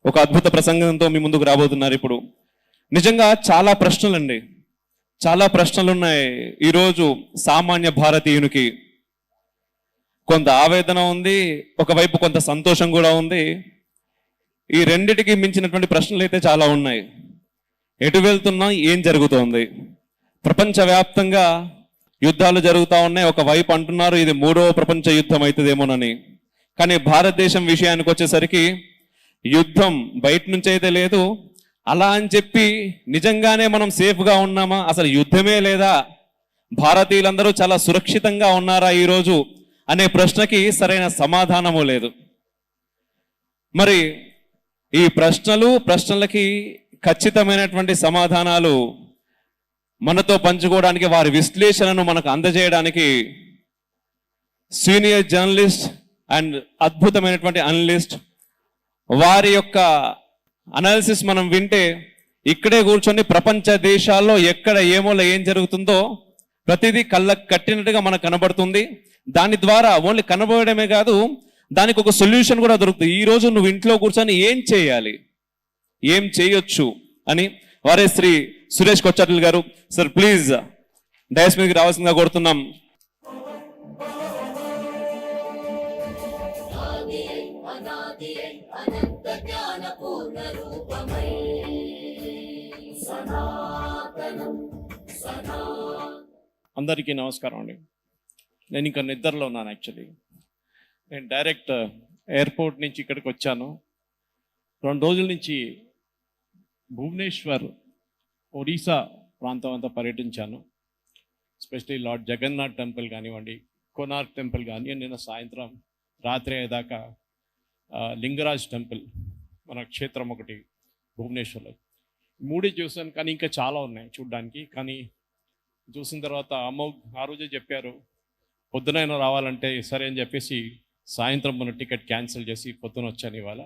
ఒక అద్భుత ప్రసంగంతో మీ ముందుకు రాబోతున్నారు. ఇప్పుడు నిజంగా చాలా ప్రశ్నలండి, చాలా ప్రశ్నలు ఉన్నాయి. ఈరోజు సామాన్య భారతీయునికి కొంత ఆవేదన ఉంది, ఒకవైపు కొంత సంతోషం కూడా ఉంది. ఈ రెండిటికి మించినటువంటి ప్రశ్నలు అయితే చాలా ఉన్నాయి. ఎటు వెళ్తున్నాం, ఏం జరుగుతోంది? ప్రపంచవ్యాప్తంగా యుద్ధాలు జరుగుతూ ఉన్నాయి. ఒకవైపు అంటున్నారు ఇది 3వ ప్రపంచ యుద్ధం అవుతుందేమోనని. కానీ భారతదేశం విషయానికి వచ్చేసరికి యుద్ధం బయట నుంచి అయితే లేదు. అలా అని చెప్పి నిజంగానే మనం సేఫ్గా ఉన్నామా? అసలు యుద్ధమే లేదా? భారతీయులందరూ చాలా సురక్షితంగా ఉన్నారా ఈరోజు అనే ప్రశ్నకి సరైన సమాధానము లేదు. మరి ఈ ప్రశ్నలకి ఖచ్చితమైనటువంటి సమాధానాలు మనతో పంచుకోవడానికి, వారి విశ్లేషణను మనకు అందజేయడానికి సీనియర్ జర్నలిస్ట్ అండ్ అద్భుతమైనటువంటి అనలిస్ట్, వారి యొక్క అనాలిసిస్ మనం వింటే ఇక్కడే కూర్చొని ప్రపంచ దేశాల్లో ఎక్కడ ఏం జరుగుతుందో ప్రతిదీ కళ్ళకు కట్టినట్టుగా మనకు కనబడుతుంది. దాని ద్వారా ఓన్లీ కనబడమే కాదు, దానికి ఒక సొల్యూషన్ కూడా దొరుకుతుంది. ఈ రోజు నువ్వు ఇంట్లో కూర్చొని ఏం చేయాలి, ఏం చేయొచ్చు అని వారే శ్రీ సురేష్ కొచ్చాట్ల గారు. సార్ ప్లీజ్ డయాస్ మీదకి రావాల్సిందిగా కోరుతున్నాం. అందరికీ నమస్కారం అండి. నేను ఇంకా నిద్రలో ఉన్నాను. యాక్చువల్లీ నేను డైరెక్ట్ ఎయిర్పోర్ట్ నుంచి ఇక్కడికి వచ్చాను. 2 రోజుల నుంచి భువనేశ్వర్, ఒడిశా ప్రాంతం అంతా పర్యటించాను. ఎస్పెషలీ లార్డ్ జగన్నాథ్ టెంపుల్ కానివ్వండి, కోనార్క్ టెంపుల్ కానీ, నిన్న సాయంత్రం రాత్రి అయ్యేదాకా లింగరాజ్ టెంపుల్, మన క్షేత్రం ఒకటి భువనేశ్వర్లో, 3 చూశాను. కానీ ఇంకా చాలా ఉన్నాయి చూడ్డానికి. కానీ చూసిన తర్వాత ఆ రోజే చెప్పారు పొద్దునైనా రావాలంటే సరే అని చెప్పేసి సాయంత్రం మన టికెట్ క్యాన్సిల్ చేసి పొద్దున వచ్చాను ఇవాళ.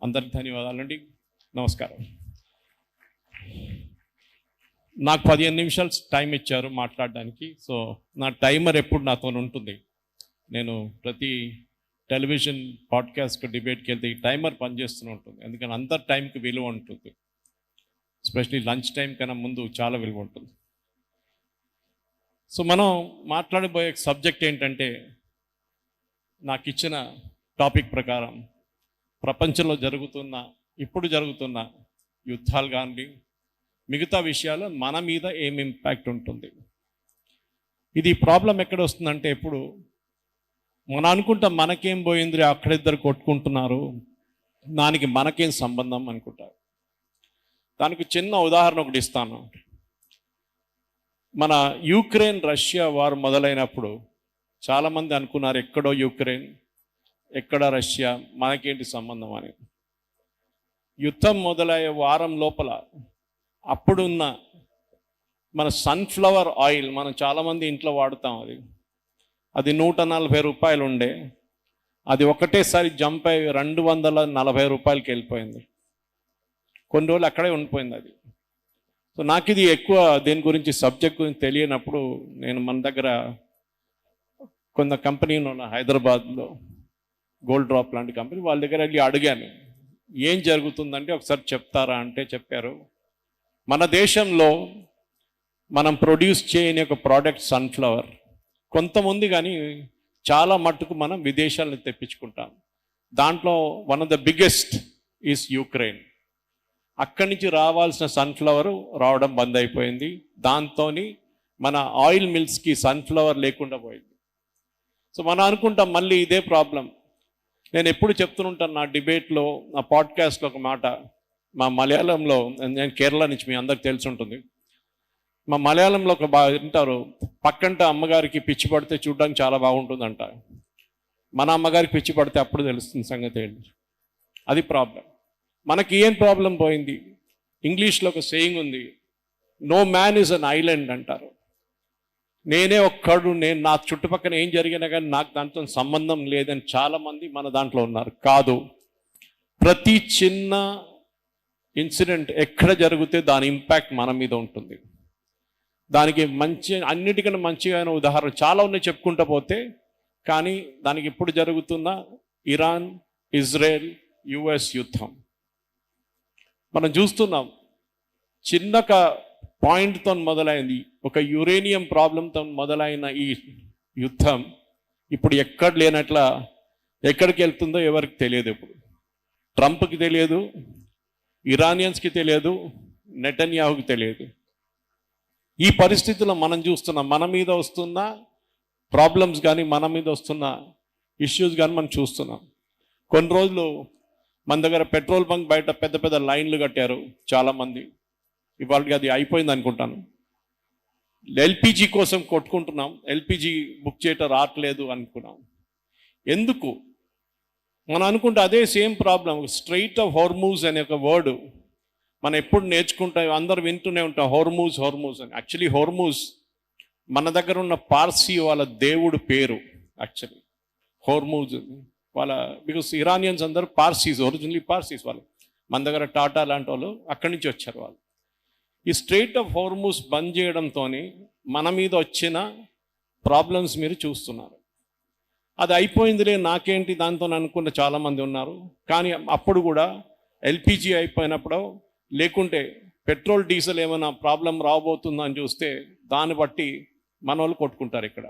అందరికి ధన్యవాదాలండి. నమస్కారం. నాకు 15 నిమిషాలు టైం ఇచ్చారు మాట్లాడడానికి. సో నా టైమర్ ఎప్పుడు నాతో ఉంటుంది. నేను ప్రతి టెలివిజన్, పాడ్కాస్ట్, డిబేట్కి వెళ్తే ఈ టైమర్ పనిచేస్తూనే ఉంటుంది. ఎందుకంటే అందరి టైంకి విలువ ఉంటుంది. ఎస్పెషలీ లంచ్ టైం కన్నా ముందు చాలా విలువ ఉంటుంది. సో మనం మాట్లాడబోయే సబ్జెక్ట్ ఏంటంటే, నాకు ఇచ్చిన టాపిక్ ప్రకారం ప్రపంచంలో ఇప్పుడు జరుగుతున్న యుద్ధాలు కానీ మిగతా విషయాలు మన మీద ఏం ఇంపాక్ట్ ఉంటుంది. ఇది ప్రాబ్లం ఎక్కడ వస్తుందంటే, ఎప్పుడు మనం అనుకుంటాం మనకేం పోయింది, అక్కడిద్దరు కొట్టుకుంటున్నారు, దానికి మనకేం సంబంధం అనుకుంటారు. దానికి చిన్న ఉదాహరణ ఒకటి ఇస్తాను. మన యుక్రెయిన్ రష్యా వార్ మొదలైనప్పుడు చాలామంది అనుకున్నారు ఎక్కడో యుక్రెయిన్, ఎక్కడ రష్యా, మనకేంటి సంబంధం అని. యుద్ధం మొదలయ్యే వారం లోపల అప్పుడున్న మన సన్ఫ్లవర్ ఆయిల్, మనం చాలామంది ఇంట్లో వాడుతాం, అది 140 రూపాయలు ఉండే, అది ఒకటేసారి జంప్ అయ్యి 240 రూపాయలకి వెళ్ళిపోయింది. కొన్ని రోజులు అక్కడే ఉండిపోయింది అది. సో నాకు ఇది ఎక్కువ దీని గురించి సబ్జెక్ట్ గురించి తెలియనప్పుడు నేను మన దగ్గర కొంత కంపెనీలో ఉన్న హైదరాబాద్లో గోల్డ్ డ్రాప్ లాంటి కంపెనీ, వాళ్ళ దగ్గర వెళ్ళి అడిగాను ఏం జరుగుతుందంటే ఒకసారి చెప్తారా అంటే చెప్పారు, మన దేశంలో మనం ప్రొడ్యూస్ చేయని ఒక ప్రోడక్ట్ సన్ఫ్లవర్ కొంతమంది, కానీ చాలా మట్టుకు మనం విదేశాలను తెప్పించుకుంటాం. దాంట్లో one of the biggest is Ukraine. అక్కడి నుంచి రావాల్సిన సన్ఫ్లవర్ రావడం బంద్ అయిపోయింది. దాంతో మన ఆయిల్ మిల్స్కి సన్ఫ్లవర్ లేకుండా పోయింది. సో మనం అనుకుంటాం మళ్ళీ ఇదే ప్రాబ్లం. నేను ఎప్పుడు చెప్తుంటాను నా డిబేట్లో, నా పాడ్కాస్ట్లో ఒక మాట. మా మలయాళంలో, నేను కేరళ నుంచి, మీ అందరికి తెలిసి ఉంటుంది, మా మలయాళంలో ఒక వింటారు, పక్కంట అమ్మగారికి పిచ్చి పడితే చూడడానికి చాలా బాగుంటుందంట, మన అమ్మగారికి పిచ్చి పడితే అప్పుడు తెలుస్తుంది సంగతి ఏంటి. అది ప్రాబ్లం. మనకి ఏం ప్రాబ్లం పోయింది? ఇంగ్లీష్లో ఒక సేయింగ్ ఉంది, no man is an island అంటారు. నేనే ఒక్కడు, నేను నా చుట్టుపక్కల ఏం జరిగినా కానీ నాకు దాంతో సంబంధం లేదని చాలామంది మన దాంట్లో ఉన్నారు. కాదు, ప్రతి చిన్న ఇన్సిడెంట్ ఎక్కడ జరిగితే దాని ఇంపాక్ట్ మన మీద ఉంటుంది. దానికి అన్నిటికన్నా మంచిగా ఉదాహరణ చాలా ఉన్నాయి చెప్పుకుంటూ పోతే. కానీ దానికి ఇప్పుడు జరుగుతున్న ఇరాన్, ఇజ్రాయెల్, యుఎస్ యుద్ధం, మనం చూస్తున్నాం, చిన్న పాయింట్తో మొదలైంది, ఒక యురేనియం ప్రాబ్లంతో మొదలైన ఈ యుద్ధం ఇప్పుడు ఎక్కడ లేనట్లా ఎక్కడికి వెళ్తుందో ఎవరికి తెలియదు. ఇప్పుడు ట్రంప్కి తెలియదు, ఇరానియన్స్కి తెలియదు, నెటన్యాహుకి తెలియదు. ఈ పరిస్థితుల్లో మనం చూస్తున్నాం, మన మీద వస్తున్న ప్రాబ్లమ్స్ కానీ మన మీద వస్తున్న ఇష్యూస్ కానీ మనం చూస్తున్నాం. కొన్ని రోజులు మన దగ్గర పెట్రోల్ బంక్ బయట పెద్ద పెద్ద లైన్లు కట్టారు చాలామంది. ఇవాళకి అది అయిపోయింది అనుకుంటాను. ఎల్పిజి కోసం కొట్టుకుంటున్నాం, ఎల్పిజి బుక్ చేయటం రావట్లేదు అనుకున్నాం. ఎందుకు మనం అనుకుంటే అదే సేమ్ ప్రాబ్లం. స్ట్రైట్ ఆఫ్ హోర్మూజ్ అనే ఒక వర్డ్ మనం ఎప్పుడు నేర్చుకుంటాం, అందరు వింటూనే ఉంటాం, హోర్మూజ్ హోర్మూజ్ అని. యాక్చువల్లీ హోర్మూజ్ మన దగ్గర ఉన్న పార్సీ వాళ్ళ దేవుడు పేరు. యాక్చువల్లీ హోర్మూజ్ వాళ్ళ, బికాస్ ఇరానియన్స్ అందరూ పార్సీస్, ఒరిజినలీ పార్సీస్ వాళ్ళు. మన దగ్గర టాటా లాంటి వాళ్ళు అక్కడి నుంచి వచ్చారు వాళ్ళు. ఈ స్ట్రైట్ ఆఫ్ హోర్మూజ్ బంద్ చేయడంతో మన మీద వచ్చిన ప్రాబ్లమ్స్ మీరు చూస్తున్నారు. అది అయిపోయిందిలే నాకేంటి దాంతో అనుకున్న చాలామంది ఉన్నారు. కానీ అప్పుడు కూడా ఎల్పిజి అయిపోయినప్పుడు, లేకుంటే పెట్రోల్ డీజిల్ ఏమైనా ప్రాబ్లం రాబోతుందా అని చూస్తే దాన్ని బట్టి మన వాళ్ళు కొట్టుకుంటారు. ఇక్కడ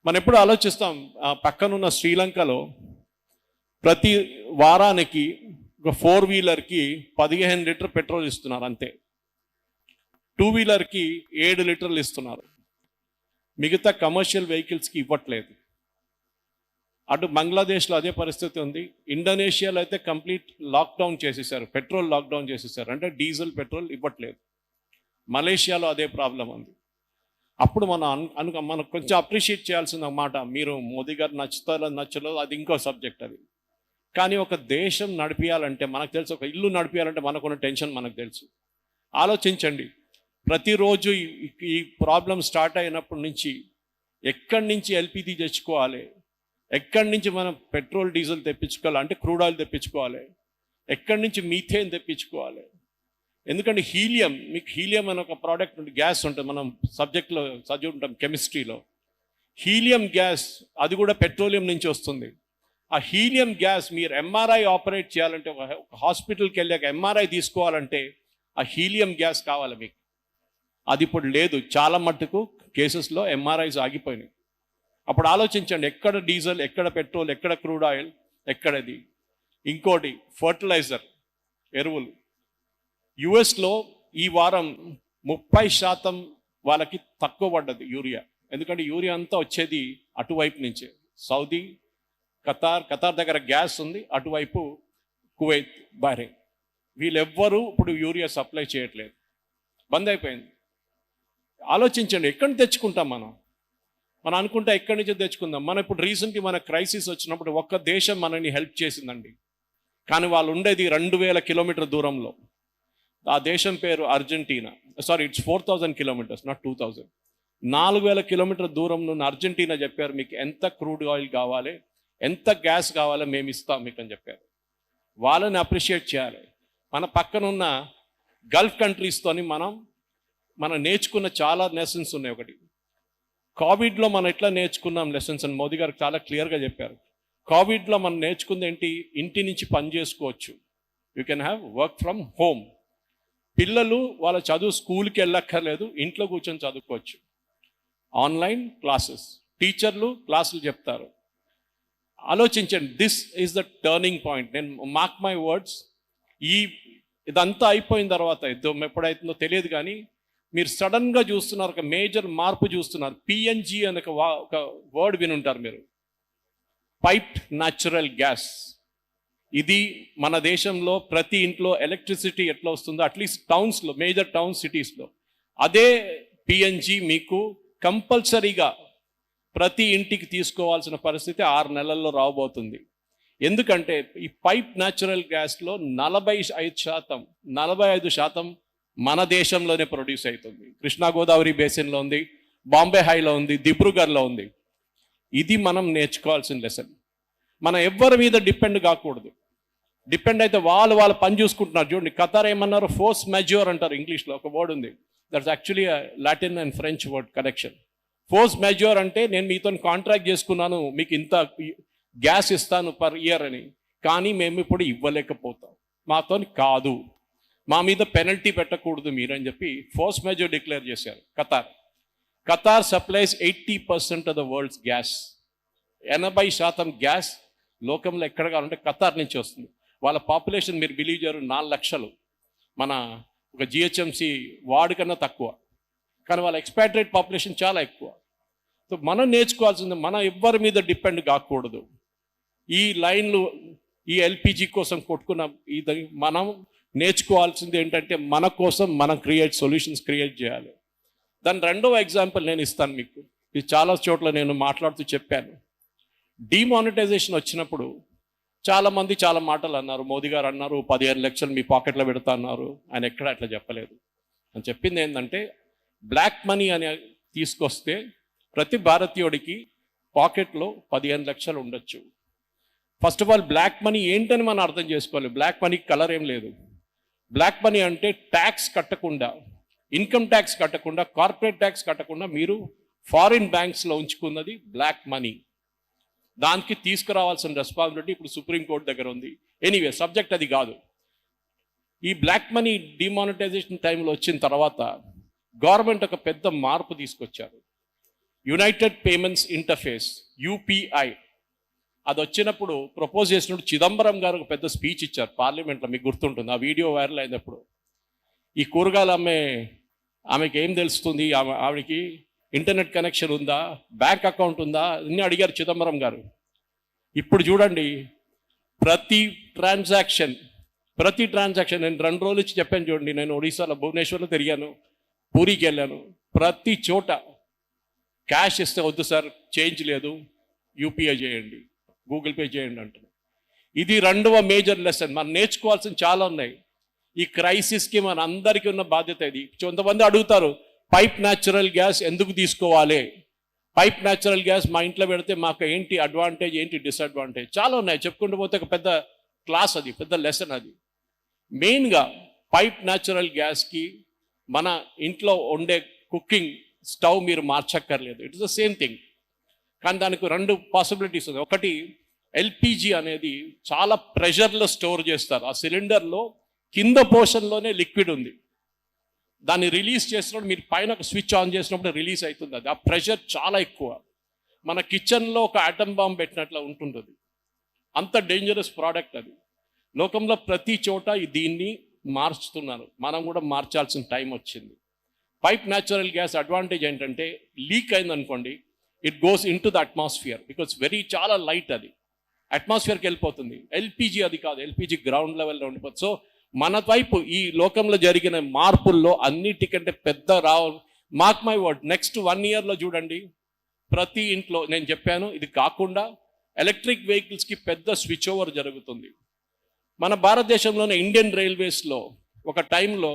మనం ఎప్పుడు ఆలోచిస్తాం, పక్కనున్న శ్రీలంకలో ప్రతి వారానికి ఒక 4 వీలర్కి 15 లీటర్ పెట్రోల్ ఇస్తున్నారు అంతే. 2 వీలర్కి 7 లీటర్లు ఇస్తున్నారు. మిగతా కమర్షియల్ వెహికల్స్కి ఇవ్వట్లేదు. అటు బంగ్లాదేశ్లో అదే పరిస్థితి ఉంది. ఇండోనేషియాలో అయితే కంప్లీట్ లాక్డౌన్ చేసేసారు, పెట్రోల్ లాక్డౌన్ చేసేసారు, అంటే డీజిల్ పెట్రోల్ ఇవ్వట్లేదు. మలేషియాలో అదే ప్రాబ్లం ఉంది. అప్పుడు మనం కొంచెం అప్రిషియేట్ చేయాల్సిన మాట, మీరు మోదీ గారు నచ్చుతారో నచ్చలేదు అది ఇంకో సబ్జెక్ట్ అది. కానీ ఒక దేశం నడిపించాలంటే మనకు తెలుసు, ఒక ఇల్లు నడిపించాలంటే మనకున్న టెన్షన్ మనకు తెలుసు. ఆలోచించండి, ప్రతిరోజు ఈ ప్రాబ్లం స్టార్ట్ అయినప్పటి నుంచి ఎక్కడి నుంచి ఎల్పిజి తెచ్చుకోవాలి, ఎక్కడి నుంచి మనం పెట్రోల్ డీజిల్ తెప్పించుకోవాలి, అంటే క్రూడ్ ఆయిల్ తెప్పించుకోవాలి, ఎక్కడి నుంచి మీథేన్ తెప్పించుకోవాలి. ఎందుకంటే హీలియం, మీకు హీలియం అనే ఒక ప్రోడక్ట్ ఉంటుంది, గ్యాస్ ఉంటుంది, మనం సబ్జెక్ట్లో చదివి ఉంటాం కెమిస్ట్రీలో. హీలియం గ్యాస్ అది కూడా పెట్రోలియం నుంచి వస్తుంది. ఆ హీలియం గ్యాస్ మీరు ఎంఆర్ఐ ఆపరేట్ చేయాలంటే, ఒక హాస్పిటల్కి వెళ్ళాక ఎంఆర్ఐ తీసుకోవాలంటే ఆ హీలియం గ్యాస్ కావాలి మీకు. అది ఇప్పుడు లేదు, చాలా మట్టుకు కేసెస్లో ఎంఆర్ఐస్ ఆగిపోయినాయి. అప్పుడు ఆలోచించండి, ఎక్కడ డీజిల్, ఎక్కడ పెట్రోల్, ఎక్కడ క్రూడ్ ఆయిల్, ఎక్కడది. ఇంకోటి ఫర్టిలైజర్, ఎరువులు. యుఎస్లో ఈ వారం 30% వాళ్ళకి తక్కువ పడ్డది యూరియా. ఎందుకంటే యూరియా అంతా వచ్చేది అటువైపు నుంచే, సౌదీ, ఖతార్ దగ్గర గ్యాస్ ఉంది, అటువైపు కువైత్, బహ్రెయిన్. వీళ్ళెవ్వరూ ఇప్పుడు యూరియా సప్లై చేయట్లేదు, బంద్ అయిపోయింది. ఆలోచించండి, ఎక్కడి నుంచి తెచ్చుకుంటాం మనం అనుకుంటే ఎక్కడి నుంచి తెచ్చుకుందాం. మనం ఇప్పుడు రీసెంట్లీ మన క్రైసిస్ వచ్చినప్పుడు ఒక్క దేశం మనని హెల్ప్ చేసిందండి, కానీ వాళ్ళు ఉండేది 2000 కిలోమీటర్ దూరంలో. ఆ దేశం పేరు Argentina. Sorry, it's 4000 kilometres, not 2000. 4000 kilometre దూరం ఉన్న అర్జెంటీనా చెప్పారు, మీకు ఎంత క్రూడ్ ఆయిల్ కావాలి, ఎంత గ్యాస్ కావాలో మేము ఇస్తాం మీకు అని చెప్పారు. వాళ్ళని అప్రిషియేట్ చేయాలి. మన పక్కనున్న గల్ఫ్ కంట్రీస్తోని మనం నేర్చుకున్న చాలా లెసన్స్ ఉన్నాయి. ఒకటి, కోవిడ్లో మనం ఎట్లా నేర్చుకున్నాం లెసన్స్ అని మోదీ గారు చాలా క్లియర్గా చెప్పారు. కోవిడ్లో మనం నేర్చుకుంది ఏంటి, ఇంటి నుంచి పని చేసుకోవచ్చు, you can have work from home. పిల్లలు వాళ్ళ చదువు స్కూల్కి వెళ్ళక్కర్లేదు, ఇంట్లో కూర్చొని చదువుకోవచ్చు. ఆన్లైన్ క్లాసెస్, టీచర్లు క్లాసులు చెప్తారు. ఆలోచించండి, this is the turning point. నేను మార్క్ మై వర్డ్స్, ఇదంతా అయిపోయిన తర్వాత, ఎప్పుడైతుందో తెలియదు కానీ మీరు సడన్గా చూస్తున్నారు, ఒక మేజర్ మార్పు చూస్తున్నారు. పిఎన్జి అనే ఒక వర్డ్ వినుంటారు మీరు, పైప్డ్ న్యాచురల్ గ్యాస్. ఇది మన దేశంలో ప్రతి ఇంట్లో ఎలక్ట్రిసిటీ ఎట్లా వస్తుందో, అట్లీస్ట్ టౌన్స్లో, మేజర్ టౌన్ సిటీస్లో అదే పిఎన్జి మీకు కంపల్సరీగా ప్రతి ఇంటికి తీసుకోవాల్సిన పరిస్థితి 6 నెలల్లో రాబోతుంది. ఎందుకంటే ఈ పైప్ న్యాచురల్ గ్యాస్లో 45% మన దేశంలోనే ప్రొడ్యూస్ అవుతుంది. కృష్ణా గోదావరి బేసిన్లో ఉంది, బాంబే హైలో ఉంది, దిబ్రూగఢ్లో ఉంది. ఇది మనం నేర్చుకోవాల్సిన లెసన్. మనం ఎవ్వరి మీద డిపెండ్ కాకూడదు. డిపెండ్ అయితే వాళ్ళు పని చూసుకుంటున్నారు. చూడండి, ఖతార్ ఏమన్నారు, ఫోర్స్ మెజూర్ అంటారు ఇంగ్లీష్లో, ఒక వర్డ్ ఉంది. That's actually Latin and French word connection. Force measure అంటే నేను మీతో కాంట్రాక్ట్ చేసుకున్నాను, మీకు ఇంత గ్యాస్ ఇస్తాను పర్ ఇయర్ అని, కానీ మేము ఇప్పుడు ఇవ్వలేకపోతాం, మాతో కాదు మా మీద పెనల్టీ పెట్టకూడదు మీరు అని చెప్పి ఫోర్స్ మెజర్ డిక్లేర్ చేశారు. Qatar supplies 80% of the world's gas. 80% gas లోకంలో ఎక్కడ కావాలంటే ఖతార్ నుంచి వస్తుంది. వాళ్ళ పాపులేషన్ మీరు బిలీవ్ చేయరు 4 లక్షలు, మన ఒక జిహెచ్ఎంసి వార్డు కన్నా తక్కువ, కానీ వాళ్ళ ఎక్స్పాట్రేట్ పాపులేషన్ చాలా ఎక్కువ. సో మనం నేర్చుకోవాల్సింది, మనం ఎవ్వరి మీద డిపెండ్ కాకూడదు. ఈ లైన్లు ఈ ఎల్పిజి కోసం కొట్టుకున్న ఇది మనం నేర్చుకోవాల్సింది ఏంటంటే మన కోసం మనం సొల్యూషన్స్ క్రియేట్ చేయాలి. దాని రెండవ ఎగ్జాంపుల్ నేను ఇస్తాను మీకు. ఇది చాలా చోట్ల నేను మాట్లాడుతూ చెప్పాను. డిమానిటైజేషన్ వచ్చినప్పుడు చాలామంది చాలా మాటలు అన్నారు. మోదీ గారు అన్నారు 15 లక్షలు మీ పాకెట్లో పెడతా అన్నారు. ఆయన ఎక్కడ అట్లా చెప్పలేదు. అని చెప్పింది ఏంటంటే బ్లాక్ మనీ అని తీసుకొస్తే ప్రతి భారతీయుడికి పాకెట్లో 15 లక్షలు ఉండొచ్చు. First of all black money ఏంటని మనం అర్థం చేసుకోవాలి. బ్లాక్ మనీకి కలర్ ఏం లేదు. బ్లాక్ మనీ అంటే ట్యాక్స్ కట్టకుండా, ఇన్కమ్ ట్యాక్స్ కట్టకుండా, కార్పొరేట్ ట్యాక్స్ కట్టకుండా మీరు ఫారిన్ బ్యాంక్స్లో ఉంచుకున్నది బ్లాక్ మనీ. దానికి తీసుకురావాల్సిన రెస్పాన్సిబిలిటీ ఇప్పుడు సుప్రీంకోర్టు దగ్గర ఉంది. ఎనీవే సబ్జెక్ట్ అది కాదు. ఈ బ్లాక్ మనీ డిమానిటైజేషన్ టైంలో వచ్చిన తర్వాత గవర్నమెంట్ ఒక పెద్ద మార్పు తీసుకొచ్చారు. United payments interface, UPI. అది వచ్చినప్పుడు ప్రపోజ్ చేసినప్పుడు చిదంబరం గారు ఒక పెద్ద స్పీచ్ ఇచ్చారు పార్లమెంట్లో. మీకు గుర్తుంటుంది, ఆ వీడియో వైరల్ అయినప్పుడు. ఈ కూరగాయలు ఆమెకి ఏం తెలుస్తుంది, ఆవిడకి ఇంటర్నెట్ కనెక్షన్ ఉందా, బ్యాంక్ అకౌంట్ ఉందా, అన్నీ అడిగారు చిదంబరం గారు. ఇప్పుడు చూడండి, ప్రతి ట్రాన్సాక్షన్ నేను 2 రోజులు ఇచ్చి చెప్పాను చూడండి. నేను ఒడిశాలో భువనేశ్వర్లో తిరిగాను, పూరికి వెళ్ళాను. ప్రతి చోట క్యాష్ ఇస్తే వద్దు సార్, చేంజ్ లేదు, యూపీఐ చేయండి, గూగుల్ పే చేయండి అంటున్నాను. ఇది 2వ మేజర్ లెసన్. మనం నేర్చుకోవాల్సిన చాలా ఉన్నాయి. ఈ క్రైసిస్కి మన అందరికీ ఉన్న బాధ్యత ఇది. కొంతమంది అడుగుతారు పైప్ న్యాచురల్ గ్యాస్ ఎందుకు తీసుకోవాలి, పైప్ న్యాచురల్ గ్యాస్ మా ఇంట్లో పెడితే మాకు ఏంటి అడ్వాంటేజ్, ఏంటి డిసడ్వాంటేజ్, చాలా ఉన్నాయి. చెప్పుకుంటూ పోతే ఒక పెద్ద క్లాస్ అది, పెద్ద లెసన్ అది. మెయిన్గా పైప్ న్యాచురల్ గ్యాస్కి మన ఇంట్లో ఉండే కుకింగ్ స్టవ్ మీరు మార్చక్కర్లేదు. It is the same thing. కానీ దానికి 2 పాసిబిలిటీస్ ఉంది. ఒకటి, ఎల్పిజి అనేది చాలా ప్రెషర్లో స్టోర్ చేస్తారు. ఆ సిలిండర్లో కింద పోర్షన్లోనే లిక్విడ్ ఉంది. దాన్ని రిలీజ్ చేసినప్పుడు మీరు పైన ఒక స్విచ్ ఆన్ చేసినప్పుడు రిలీజ్ అవుతుంది. అది ఆ ప్రెషర్ చాలా ఎక్కువ. మన కిచెన్లో ఒక ఆటమ్ బాంబ్ పెట్టినట్లు ఉంటుంటుంది. అంత డేంజరస్ ప్రోడక్ట్ అది. లోకంలో ప్రతి చోట దీన్ని మార్చుతున్నారు. మనం కూడా మార్చాల్సిన టైం వచ్చింది. పైప్ న్యాచురల్ గ్యాస్ అడ్వాంటేజ్ ఏంటంటే లీక్ అయిందనుకోండి, it goes in to the atmosphere because చాలా లైట్, అది అట్మాస్ఫియర్కి వెళ్ళిపోతుంది. ఎల్పిజి అది కాదు, ఎల్పిజి గ్రౌండ్ లెవెల్లో ఉండిపోతుంది. సో మన వైపు ఈ లోకంలో జరిగిన మార్పుల్లో అన్నిటికంటే పెద్ద మార్క్ మై వర్డ్, నెక్స్ట్ 1 ఇయర్లో చూడండి ప్రతి ఇంట్లో, నేను చెప్పాను ఇది కాకుండా ఎలక్ట్రిక్ వెహికల్స్కి పెద్ద స్విచ్ ఓవర్ జరుగుతుంది. మన భారతదేశంలోనే ఇండియన్ రైల్వేస్లో ఒక టైంలో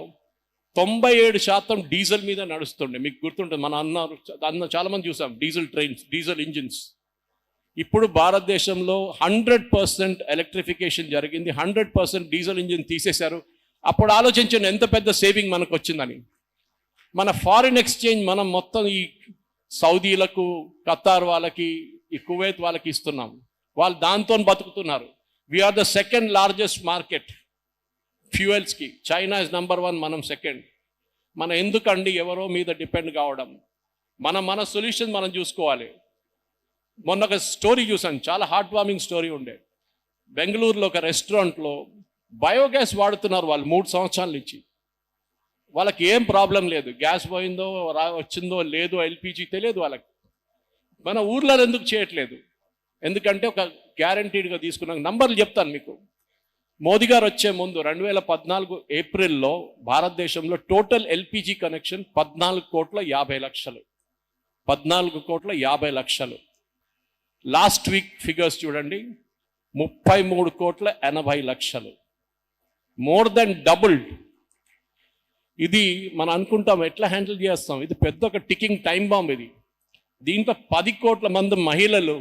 97% డీజిల్ మీద నడుస్తుండే. మీకు గుర్తుంటుంది, మన చాలామంది చూసాం డీజిల్ ట్రైన్స్, డీజిల్ ఇంజిన్స్. ఇప్పుడు భారతదేశంలో 100% ఎలక్ట్రిఫికేషన్ జరిగింది. 100% డీజిల్ ఇంజిన్ తీసేశారు. అప్పుడు ఆలోచించండి ఎంత పెద్ద సేవింగ్ మనకు వచ్చిందని. మన ఫారిన్ ఎక్స్చేంజ్ మనం మొత్తం ఈ సౌదీలకు, ఖతార్ వాళ్ళకి, ఈ కువైత్ వాళ్ళకి ఇస్తున్నాం. వాళ్ళు దాంతో బతుకుతున్నారు. We're the 2nd largest market ఫ్యూయల్స్కి. చైనా ఇస్ నంబర్ 1, మనం 2nd. మనం ఎందుకండి ఎవరో మీద డిపెండ్ కావడం? మన సొల్యూషన్ మనం చూసుకోవాలి. మొన్న ఒక స్టోరీ చూసాను, చాలా హార్ట్ వార్మింగ్ స్టోరీ ఉండే. బెంగళూరులో ఒక రెస్టారెంట్లో బయోగ్యాస్ వాడుతున్నారు వాళ్ళు 3 సంవత్సరాల నుంచి. వాళ్ళకి ఏం ప్రాబ్లం లేదు, గ్యాస్ పోయిందో వచ్చిందో లేదో ఎల్పిజి తెలియదు వాళ్ళకి. మన ఊర్లో ఎందుకు చేయట్లేదు? ఎందుకంటే ఒక గ్యారంటీడ్గా తీసుకున్నాక నంబర్లు చెప్తాను మీకు. మోదీ గారు వచ్చే ముందు 2014 ఏప్రిల్లో భారతదేశంలో total LPG connection 14,50,00,000. 14,50,00,000. Last week figures చూడండి, 33,80,00,000. More than doubled. ఇది మనం అనుకుంటాం ఎట్లా హ్యాండిల్ చేస్తాం, ఇది పెద్ద ఒక టికింగ్ టైం బాంబ్ ఇది. దీంట్లో 10 కోట్ల మంది మహిళలు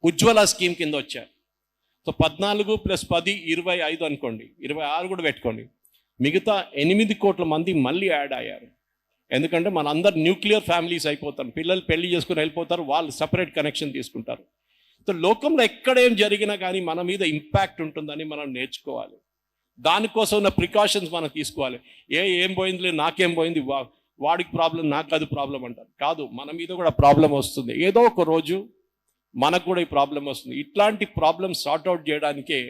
ఉజ్వల స్కీమ్ కింద వచ్చారు. సో 14 + 10 25 అనుకోండి, 26 కూడా పెట్టుకోండి. మిగతా 8 కోట్ల మంది మళ్ళీ యాడ్ అయ్యారు. ఎందుకంటే మన అందరు న్యూక్లియర్ ఫ్యామిలీస్ అయిపోతారు, పిల్లలు పెళ్లి చేసుకుని వెళ్ళిపోతారు, వాళ్ళు సపరేట్ కనెక్షన్ తీసుకుంటారు. సో లోకంలో ఎక్కడేం జరిగినా కానీ మన మీద ఇంపాక్ట్ ఉంటుందని మనం నేర్చుకోవాలి. దానికోసం ఉన్న ప్రికాషన్స్ మనం తీసుకోవాలి. ఏం పోయిందిలే, నాకేం పోయింది, వాడికి ప్రాబ్లం, నాకు అది ప్రాబ్లం అంటారు. కాదు, మన మీద కూడా ప్రాబ్లం వస్తుంది. ఏదో ఒక రోజు మనకు కూడా ఈ ప్రాబ్లం వస్తుంది. ఇట్లాంటి ప్రాబ్లమ్ సార్ట్అవుట్ చేయడానికే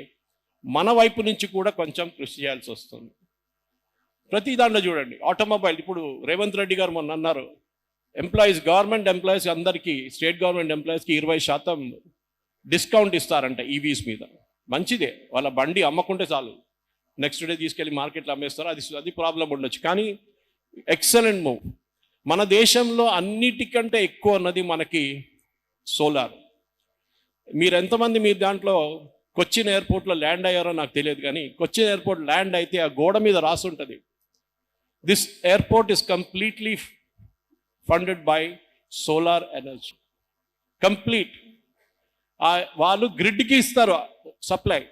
మన వైపు నుంచి కూడా కొంచెం కృషి చేయాల్సి వస్తుంది. ప్రతి దాంట్లో చూడండి, ఆటోమొబైల్, ఇప్పుడు రేవంత్ రెడ్డి గారు మొన్న అన్నారు, ఎంప్లాయీస్, గవర్నమెంట్ ఎంప్లాయీస్ అందరికీ, స్టేట్ గవర్నమెంట్ ఎంప్లాయీస్కి 20% డిస్కౌంట్ ఇస్తారంట ఈవీస్ మీద. మంచిదే, వాళ్ళ బండి అమ్మకుంటే చాలు, నెక్స్ట్ డే తీసుకెళ్ళి మార్కెట్లో అమ్మేస్తారు. అది ప్రాబ్లం ఉండొచ్చు, కానీ ఎక్సలెంట్ మూవ్. మన దేశంలో అన్నిటికంటే ఎక్కువ ఉన్నది మనకి సోలార్. మీరు ఎంతమంది మీ దాంట్లో కొచ్చిన్ ఎయిర్పోర్ట్లో ల్యాండ్ అయ్యారో నాకు తెలియదు, కానీ కొచ్చిన్ ఎయిర్పోర్ట్ ల్యాండ్ అయితే ఆ గోడ మీద రాసి ఉంటుంది, this airport is completely funded by solar energy. Complete వాళ్ళు గ్రిడ్కి ఇస్తారు సప్లై.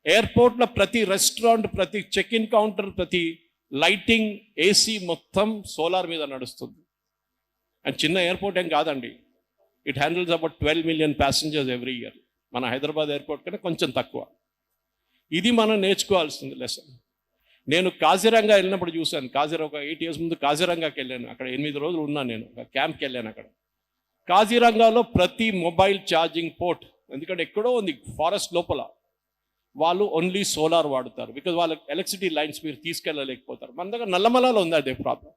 ఎయిర్పోర్ట్లో ప్రతి రెస్టారెంట్, ప్రతి చెక్ ఇన్ కౌంటర్, ప్రతి లైటింగ్, ఏసీ మొత్తం సోలార్ మీద నడుస్తుంది. అండ్ చిన్న ఎయిర్పోర్ట్ ఏం కాదండి, it handles about 12 million passengers every year. మన హైదరాబాద్ ఎయిర్పోర్ట్ కన్నా కొంచెం తక్కువ. ఇది మనం నేర్చుకోవాల్సింది లెసన్. నేను కాజీరంగా వెళ్ళినప్పుడు చూశాను, ఒక 8 years ముందు కాజీరంగాకి వెళ్ళాను. అక్కడ 8 రోజులు ఉన్నాను, నేను ఒక క్యాంప్కి వెళ్ళాను. అక్కడ కాజీరంగాలో ప్రతి మొబైల్ ఛార్జింగ్ పోర్ట్, ఎందుకంటే ఎక్కడో ఉంది ఫారెస్ట్ లోపల, వాళ్ళు ఓన్లీ సోలార్ వాడుతారు. బికాజ్ వాళ్ళ ఎలక్ట్రిసిటీ లైన్స్ మీరు తీసుకెళ్ళలేకపోతారు. మన దగ్గర నల్లమలలో ఉంది అదే ప్రాబ్లం,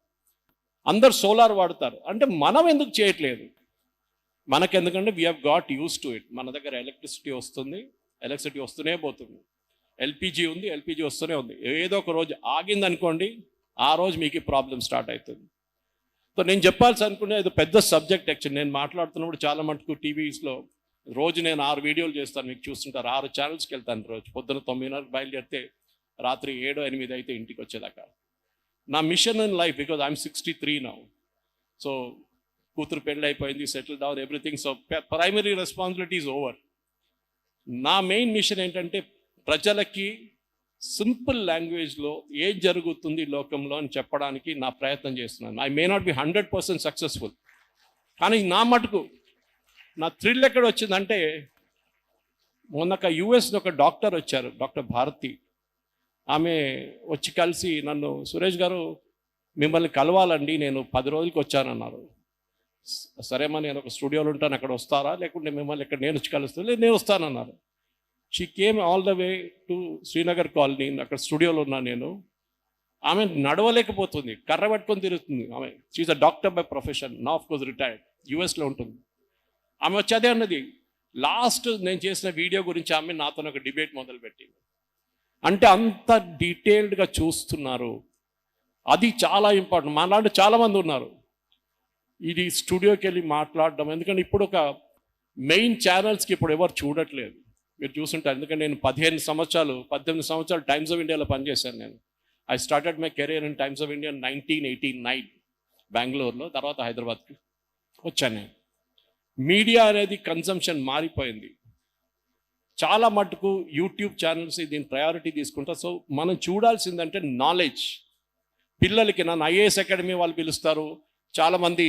అందరు సోలార్ వాడతారు. అంటే మనం ఎందుకు చేయట్లేదు? మనకెందుకంటే we have got used to it. మన దగ్గర ఎలక్ట్రిసిటీ వస్తూనే పోతుంది. ఎల్పిజి ఉంది, ఎల్పిజి వస్తూనే ఉంది. ఏదో ఒక రోజు ఆగిందనుకోండి, ఆ రోజు మీకు ప్రాబ్లం స్టార్ట్ అవుతుంది. సో నేను చెప్పాల్సి అనుకునే ఇది పెద్ద సబ్జెక్ట్. యాక్చువల్లీ నేను మాట్లాడుతున్నప్పుడు చాలా మటుకు టీవీస్లో రోజు నేను 6 వీడియోలు చేస్తాను, మీకు చూస్తుంటారు. 6 ఛానల్స్కి వెళ్తాను రోజు. పొద్దున 9:30 బయలుదేరితే రాత్రి 7-8 అయితే ఇంటికి వచ్చేదాకా. నా mission in life, because I'm 63 now. So కూతురు పెళ్ళి అయిపోయింది, settle down, everything. So primary responsibility is over. నా మెయిన్ మిషన్ ఏంటంటే ప్రజలకి సింపుల్ లాంగ్వేజ్లో ఏం జరుగుతుంది లోకంలో అని చెప్పడానికి నా ప్రయత్నం చేస్తున్నాను. I may not be 100% successful, కానీ నా మటుకు నా థ్రిల్ ఎక్కడ వచ్చిందంటే, మొన్న యుఎస్లో ఒక డాక్టర్ వచ్చారు, డాక్టర్ భారతి. ఆమె వచ్చి కలిసి నన్ను, సురేష్ గారు మిమ్మల్ని కలవాలండి, నేను 10 రోజులకి వచ్చానన్నారు. సరేమ్మా, నేను ఒక స్టూడియోలో ఉంటాను, అక్కడ వస్తారా, లేకుంటే మిమ్మల్ని ఇక్కడ నేను వచ్చి కలుస్తాను? లేదు, నేను వస్తానన్నారు. She came all the way to Srinagar colony, అక్కడ స్టూడియోలో ఉన్నాను నేను. ఆమె నడవలేకపోతుంది, కర్ర పట్టుకొని తిరుగుతుంది. ఆమె she a doctor by profession, నా ఆఫ్ కోర్స్ రిటైర్డ్, యుఎస్లో ఉంటుంది. ఆమె వచ్చి అదే అన్నది, లాస్ట్ నేను చేసిన వీడియో గురించి ఆమె నాతో ఒక డిబేట్ మొదలుపెట్టింది. అంటే అంత డీటెయిల్డ్గా చూస్తున్నారు, అది చాలా ఇంపార్టెంట్. మాలాంటి చాలామంది ఉన్నారు. ఇది స్టూడియోకి వెళ్ళి మాట్లాడడం, ఎందుకంటే ఇప్పుడు ఒక మెయిన్ ఛానల్స్కి ఇప్పుడు ఎవరు చూడట్లేదు, మీరు చూస్తుంటారు. ఎందుకంటే నేను 18 సంవత్సరాలు టైమ్స్ ఆఫ్ ఇండియాలో పనిచేశాను. నేను I started my career in times of India 1989 బెంగళూరులో. తర్వాత హైదరాబాద్కి వచ్చాను నేను. మీడియా అనేది కన్సంప్షన్ మారిపోయింది చాలా మటుకు. యూట్యూబ్ ఛానల్స్ దీని ప్రయారిటీ తీసుకుంటారు. సో మనం చూడాల్సిందంటే నాలెడ్జ్. పిల్లలకి నన్ను ఐఏఎస్ అకాడమీ వాళ్ళు పిలుస్తారు, చాలామంది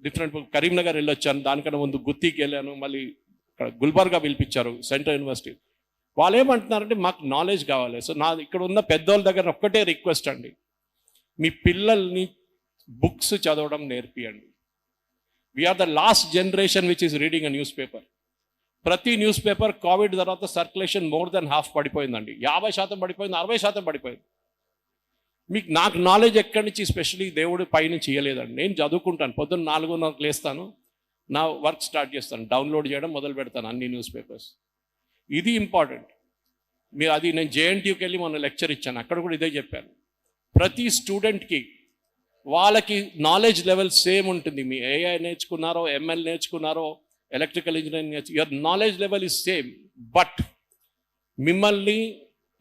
డిఫరెంట్. కరీంనగర్ వెళ్ళొచ్చాను, దానికన్నా ముందు గుత్తికి వెళ్ళాను, మళ్ళీ ఇక్కడ గుల్బర్గా పిలిపించారు, సెంట్రల్ యూనివర్సిటీ. వాళ్ళు ఏమంటున్నారంటే మాకు నాలెడ్జ్ కావాలి. సో నా ఇక్కడ ఉన్న పెద్దోళ్ళ దగ్గర ఒక్కటే రిక్వెస్ట్ అండి, మీ పిల్లల్ని బుక్స్ చదవడం నేర్పియండి. We're the last generation which is reading a newspaper. ప్రతి న్యూస్ పేపర్ కోవిడ్ తర్వాత సర్క్యులేషన్ మోర్ దెన్ హాఫ్ పడిపోయిందండి. 50% పడిపోయింది, 60% పడిపోయింది. నాకు నాలెడ్జ్ ఎక్కడి నుంచి, స్పెషల్లీ దేవుడు పైనుంచి ఇవ్వలేదండి. నేను చదువుకుంటాను, పొద్దున్న 4:30 లేస్తాను, నా వర్క్ స్టార్ట్ చేస్తాను, డౌన్లోడ్ చేయడం మొదలు పెడతాను అన్ని న్యూస్ పేపర్స్. ఇది ఇంపార్టెంట్. అది నేను జేఎన్టీయూకి వెళ్ళి మొన్న లెక్చర్ ఇచ్చాను, అక్కడ కూడా ఇదే చెప్పాను. ప్రతి స్టూడెంట్కి వాళ్ళకి నాలెడ్జ్ లెవెల్ సేమ్ ఉంటుంది. మీ ఏఐ నేర్చుకున్నారో, ఎంఎల్ నేర్చుకున్నారో, electrical engineering your knowledge level is same. But మిమ్మల్ని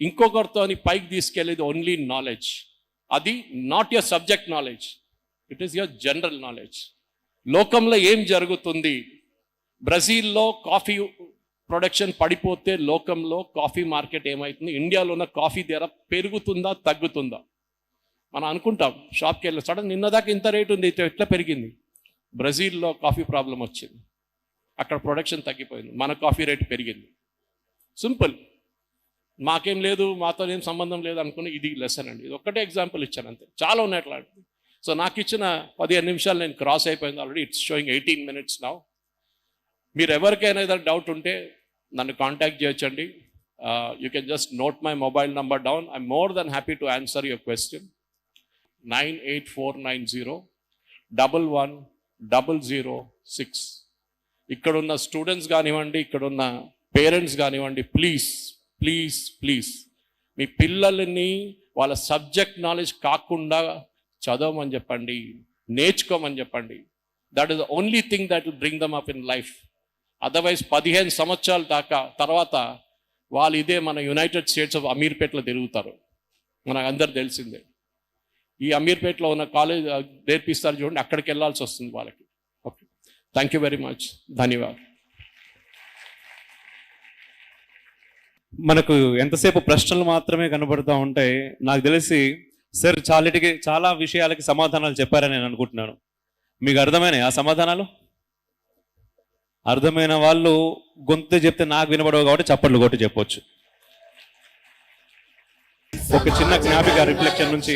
ఇంకొకరితో పైకి తీసుకెళ్ళేది ఓన్లీ నాలెడ్జ్. అది not your subject knowledge, it is your general knowledge. లోకంలో ఏం జరుగుతుంది, బ్రెజిల్లో కాఫీ ప్రొడక్షన్ పడిపోతే లోకంలో కాఫీ మార్కెట్ ఏమవుతుంది, ఇండియాలో ఉన్న కాఫీ ధర పెరుగుతుందా తగ్గుతుందా? మనం అనుకుంటాం షాప్కి వెళ్ళి, సడన్ నిన్నదాకా ఇంత రేటు ఉంది, ఎట్లా పెరిగింది? బ్రెజిల్లో కాఫీ ప్రాబ్లం వచ్చింది, అక్కడ ప్రొడక్షన్ తగ్గిపోయింది, మన కాఫీ రేటు పెరిగింది. సింపుల్. మాకేం లేదు, మాతో ఏం సంబంధం లేదు అనుకుని ఇది లెసన్ అండి. ఇది ఒక్కటే ఎగ్జాంపుల్ ఇచ్చాను అంతే, చాలా ఉన్నాయి అట్లాంటివి. సో నాకు ఇచ్చిన 15 నిమిషాలు నేను క్రాస్ అయిపోయింది already. It's sowing 18 minutes now. మీరు ఎవరికైనా ఏదైనా డౌట్ ఉంటే నన్ను కాంటాక్ట్ చేయొచ్చండి. You can just note my mobile number down. I'm more than happy to answer your question. 9849011006. ఇక్కడున్న స్టూడెంట్స్ కానివ్వండి, ఇక్కడున్న పేరెంట్స్ కానివ్వండి, ప్లీజ్ ప్లీజ్ ప్లీజ్ మీ పిల్లల్ని వాళ్ళ సబ్జెక్ట్ నాలెడ్జ్ కాకుండా చదవమని చెప్పండి, నేర్చుకోమని చెప్పండి. That is the only thing that will bring them up in life. Otherwise 15 సంవత్సరాల దాకా తర్వాత వాళ్ళు ఇదే మన యునైటెడ్ స్టేట్స్ ఆఫ్ అమీర్పేటలో తిరుగుతారు. మనకు అందరు తెలిసిందే. ఈ అమీర్పేటలో ఉన్న కాలేజ్ నేర్పిస్తారు చూడండి, అక్కడికి వెళ్ళాల్సి వస్తుంది వాళ్ళకి. Okay, thank you very much, ధన్యవాదాలు. మనకు ఎంతసేపు ప్రశ్నలు మాత్రమే కనబడుతూ ఉంటాయి. నాకు తెలిసి సార్ చాలా విషయాలకి సమాధానాలు చెప్పారని నేను అనుకుంటున్నాను. మీకు అర్థమైనాయి ఆ సమాధానాలు? అర్థమైన వాళ్ళు గొంతు చెప్తే నాకు వినబడవు కాబట్టి చప్పట్లు కొట్టి చెప్పొచ్చు. ఒక చిన్న జ్ఞాపిక రిఫ్లెక్షన్ నుంచి